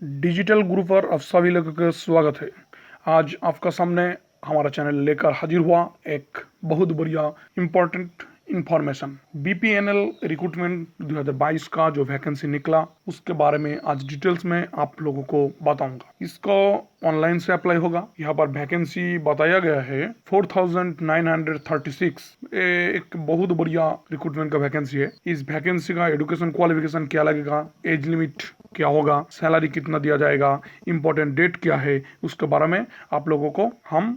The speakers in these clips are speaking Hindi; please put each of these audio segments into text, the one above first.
डिजिटल गुरु पर आप सभी लोगों का स्वागत है। आज आपका सामने हमारा चैनल लेकर हाजिर हुआ एक बहुत बढ़िया इम्पोर्टेंट इंफॉर्मेशन। बीपीएनएल रिक्रूटमेंट 2022 का जो वैकेंसी निकला उसके बारे में आज डिटेल्स में आप लोगों को बताऊंगा। इसको ऑनलाइन से अप्लाई होगा। यहाँ पर वैकेंसी बताया गया है 4936। एक बहुत बढ़िया रिक्रूटमेंट का वैकेंसी है। इस वैकेंसी का एजुकेशन क्वालिफिकेशन क्या लगेगा, एज लिमिट क्या होगा, सैलरी कितना दिया जाएगा, इंपॉर्टेंट डेट क्या है, उसके बारे में आप लोगों को हम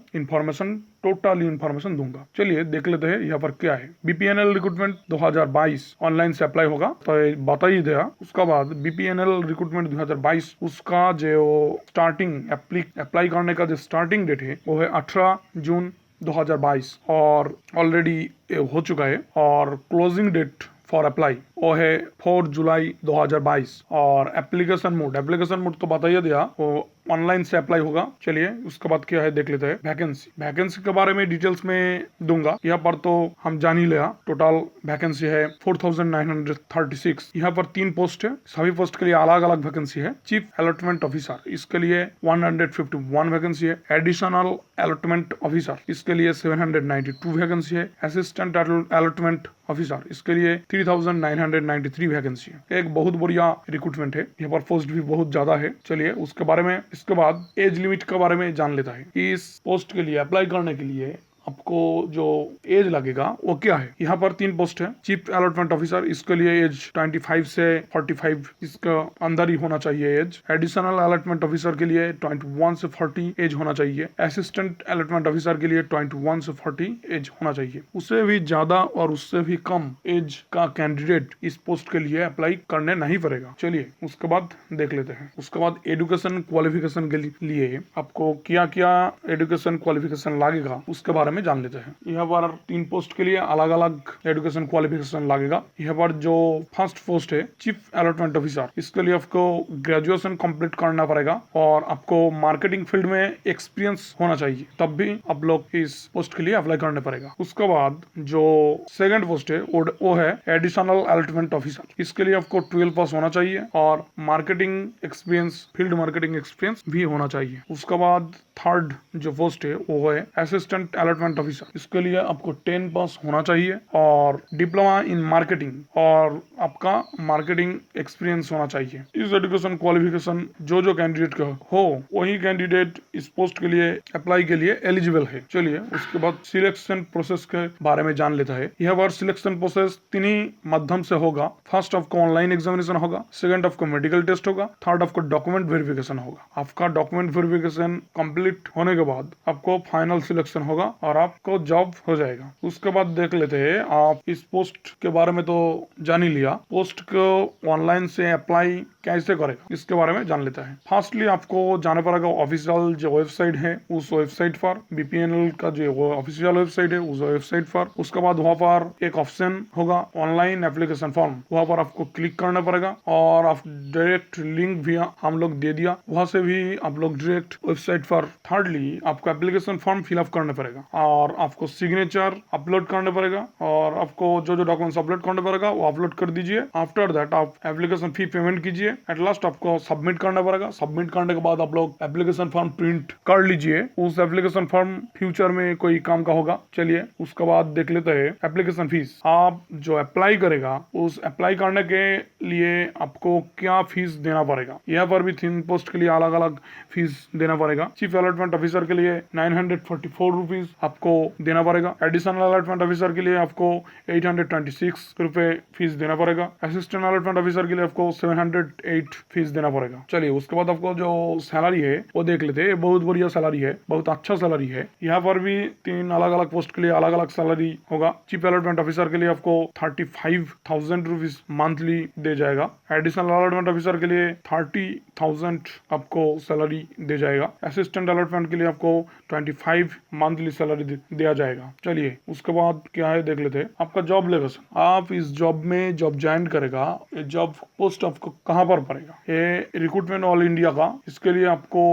टोटल इन्फॉर्मेशन दूंगा। चलिए देख लेते हैं यहाँ पर क्या है। बीपीएनएल रिक्रूटमेंट 2022 ऑनलाइन से अप्लाई होगा तो बता ही दिया। उसके बाद बीपीएनएल रिक्रूटमेंट 2022 उसका जो स्टार्टिंग अप्लाई करने का जो स्टार्टिंग डेट है वो है 18 जून 2022 और ऑलरेडी हो चुका है। और क्लोजिंग डेट फॉर अप्लाई वो है 4 जुलाई 2022। और एप्लीकेशन मोड तो बता ही दिया, वो ऑनलाइन से अप्लाई होगा। चलिए उसके बाद क्या है देख लेते हैं। वैकेंसी के बारे में डिटेल्स में दूंगा। यहाँ पर तो हम जान ही लिया। टोटल वैकेंसी है 4936। यहाँ पर 3 पोस्ट है। सभी पोस्ट के लिए अलग अलग वैकेंसी है। चीफ अलॉटमेंट ऑफिसर इसके लिए 151 वैकेंसी है। एडिशनल अलॉटमेंट ऑफिसर इसके लिए 792 वैकेंसी है। असिस्टेंट अलॉटमेंट ऑफिसर इसके लिए 3993 वैकेंसी है। एक बहुत बढ़िया रिक्रूटमेंट है। यहाँ पर पोस्ट भी बहुत ज्यादा है। चलिए उसके बारे में, इसके बाद एज लिमिट के बारे में जान लेता है। इस पोस्ट के लिए अप्लाई करने के लिए आपको जो एज लगेगा वो क्या है। यहाँ पर 3 पोस्ट है। चीफ अलॉटमेंट ऑफिसर इसके लिए एज 25 से 45 इसका अंदर ही होना चाहिए एज। एडिशनल अलॉटमेंट ऑफिसर के लिए 21 से 40 एज होना चाहिए। असिस्टेंट अलॉटमेंट ऑफिसर के लिए 21 से 40 एज होना चाहिए। उससे भी ज्यादा और उससे भी कम एज का कैंडिडेट इस पोस्ट के लिए अप्लाई करने नहीं पड़ेगा। चलिए उसके बाद देख लेते हैं। उसके बाद एजुकेशन क्वालिफिकेशन के लिए आपको क्या क्या एजुकेशन क्वालिफिकेशन लगेगा उसके बारे में जान लेते हैं। यहाँ पर 3 पोस्ट के लिए अलग अलग एजुकेशन क्वालिफिकेशन लगेगा। यहाँ पर जो फर्स्ट पोस्ट है चीफ अलॉटमेंट ऑफिसर इसके लिए आपको ग्रेजुएशन कंप्लीट करना पड़ेगा और आपको मार्केटिंग फील्ड में एक्सपीरियंस होना चाहिए, तब भी आप लोग इस पोस्ट के लिए अप्लाई करना पड़ेगा। उसके बाद जो सेकंड पोस्ट है वो है एडिशनल अलॉटमेंट ऑफिसर। इसके लिए आपको 12 पास होना चाहिए और marketing experience, field marketing experience भी होना चाहिए। उसके बाद थर्ड जो पोस्ट है वो है असिस्टेंट अलॉटमेंट ऑफिसर। इसके लिए आपको 10 पास होना चाहिए और डिप्लोमा इन मार्केटिंग और आपका मार्केटिंग एक्सपीरियंस होना चाहिए। इस एजुकेशन क्वालिफिकेशन जो कैंडिडेट का हो वही कैंडिडेट इस पोस्ट के लिए अप्लाई के लिए एलिजिबल है। चलिए उसके बाद सिलेक्शन प्रोसेस के बारे में जान लेता है। यह बार सिलेक्शन प्रोसेस 3 ही माध्यम से होगा। फर्स्ट आपको ऑनलाइन एग्जामिनेशन होगा, सेकंड आपको मेडिकल टेस्ट होगा, थर्ड आपको डॉक्यूमेंट वेरिफिकेशन होगा। आपका डॉक्यूमेंट वेरिफिकेशन कंप्लीट होने के बाद आपको फाइनल सिलेक्शन होगा और आपको जॉब हो जाएगा। उसके बाद देख लेते हैं। आप इस पोस्ट के बारे में तो जान ही लिया। पोस्ट को ऑनलाइन से अप्लाई कैसे करेगा इसके बारे में जान लेता है। फर्स्टली आपको जाना पड़ेगा ऑफिशियल जो वेबसाइट है उस वेबसाइट पर, बीपीएनएल का जो ऑफिशियल वेबसाइट है उस वेबसाइट पर। उसके बाद वहाँ पर एक ऑप्शन होगा ऑनलाइन एप्लीकेशन फॉर्म, वहाँ पर आपको क्लिक करना पड़ेगा और आप डायरेक्ट लिंक भी हम लोग दे दिया, वहाँ से भी आप लोग डायरेक्ट वेबसाइट पर। थर्डली आपको एप्लीकेशन फॉर्म फिलअप करना पड़ेगा और आपको सिग्नेचर अपलोड करना पड़ेगा और आपको जो डॉक्यूमेंट्स अपलोड करना पड़ेगा वो अपलोड कर दीजिए। आफ्टर दैट आप एप्लीकेशन फी पेमेंट कीजिए। एट लास्ट आपको सबमिट करना पड़ेगा। सबमिट करने के बाद आप लोग एप्लीकेशन फॉर्म प्रिंट कर लीजिए। उस एप्लीकेशन फॉर्म फ्यूचर में कोई काम का होगा। चलिए उसके बाद देख लेते हैं एप्लीकेशन फीस। आप जो अप्लाई करेगा उस अप्लाई करने के लिए आपको क्या फीस देना पड़ेगा। यहाँ पर भी 3 पोस्ट के लिए अलग अलग फीस देना पड़ेगा। चीफ अलॉटमेंट ऑफिसर के लिए 944 रुपीज आपको देना पड़ेगा। एडिशनल अलॉटमेंट ऑफिसर के लिए आपको 826 रुपए फीस देना पड़ेगा। असिस्टेंट अलॉटमेंट ऑफिसर के लिए आपको 708 फीस देना पड़ेगा। चलिए उसके बाद आपको जो सैलरी है वो देख लेते हैं। बहुत बढ़िया सैलरी है, बहुत अच्छा सैलरी है। यहाँ पर भी 3 अलग अलग पोस्ट के लिए अलग अलग सैलरी होगा। चीफ अलॉटमेंट ऑफिसर के लिए आपको 35,000 रुपीज मंथली दे जाएगा। एडिशनल अलॉटमेंट ऑफिसर के लिए 30,000 आपको सैलरी दे जाएगा। असिस्टेंट अलॉटमेंट के लिए आपको 25 मंथली सैलरी दिया जाएगा। चलिए उसके बाद क्या है देख लेते हैं। आपका जॉब लोकेशन, आप इस जॉब में जॉब ज्वाइन करेगा, ये जॉब पोस्ट आपको कहाँ पर पड़ेगा। ये रिक्रूटमेंट ऑल इंडिया का, इसके लिए आपको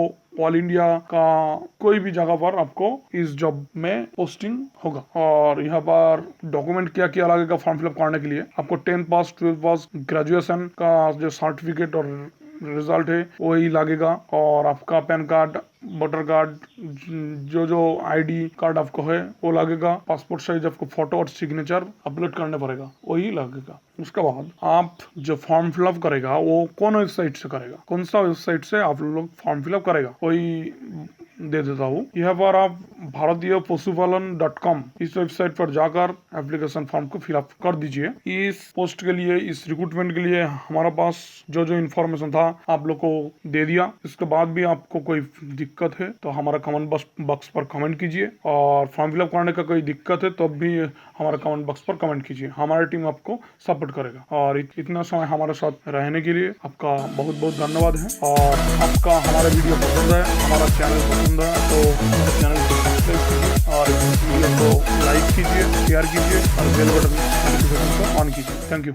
ऑल इंडिया का कोई भी जगह पर आपको इस जॉब में पोस्टिंग होगा। और यहाँ पर डॉक्यूमेंट क्या क्या लगेगा फॉर्म फिलअप करने के लिए। आपको 10 पास, 12 पास, ग्रेजुएशन का जो सर्टिफिकेट और रिजल्ट है वही लगेगा, और आपका पैन कार्ड, वोटर कार्ड, जो आईडी कार्ड आपको है वो लगेगा, पासपोर्ट साइज आपको फोटो और सिग्नेचर अपलोड करना पड़ेगा, वही लगेगा। उसके बाद आप जो फॉर्म फिलअप करेगा वो कौन वेबसाइट से करेगा, कौन सा वेबसाइट से आप लोग फॉर्म फिलअप करेगा वही दे देता हूँ। यहाँ पर आप भारतीय पशुपालन.com इस वेबसाइट पर जाकर एप्लीकेशन फॉर्म को फिलअप कर दीजिए। इस पोस्ट के लिए, इस रिक्रूटमेंट के लिए हमारे पास जो इन्फॉर्मेशन था आप लोग को दे दिया। इसके बाद भी आपको कोई दिक्कत है तो हमारा कमेंट बॉक्स पर कमेंट कीजिए, और फॉर्म फिलअप करने का कोई दिक्कत है तो भी हमारा कमेंट बॉक्स पर कमेंट कीजिए, हमारी टीम आपको सपोर्ट करेगा। और इतना समय हमारे साथ रहने के लिए आपका बहुत बहुत धन्यवाद है। और आपका हमारा वीडियो पसंद है, हमारा चैनल पसंद है तो हमारे चैनल को सब्सक्राइब कीजिए और वीडियो को लाइक कीजिए, शेयर कीजिए और बेल बटन नोटिफिकेशन को ऑन कीजिए। Thank you.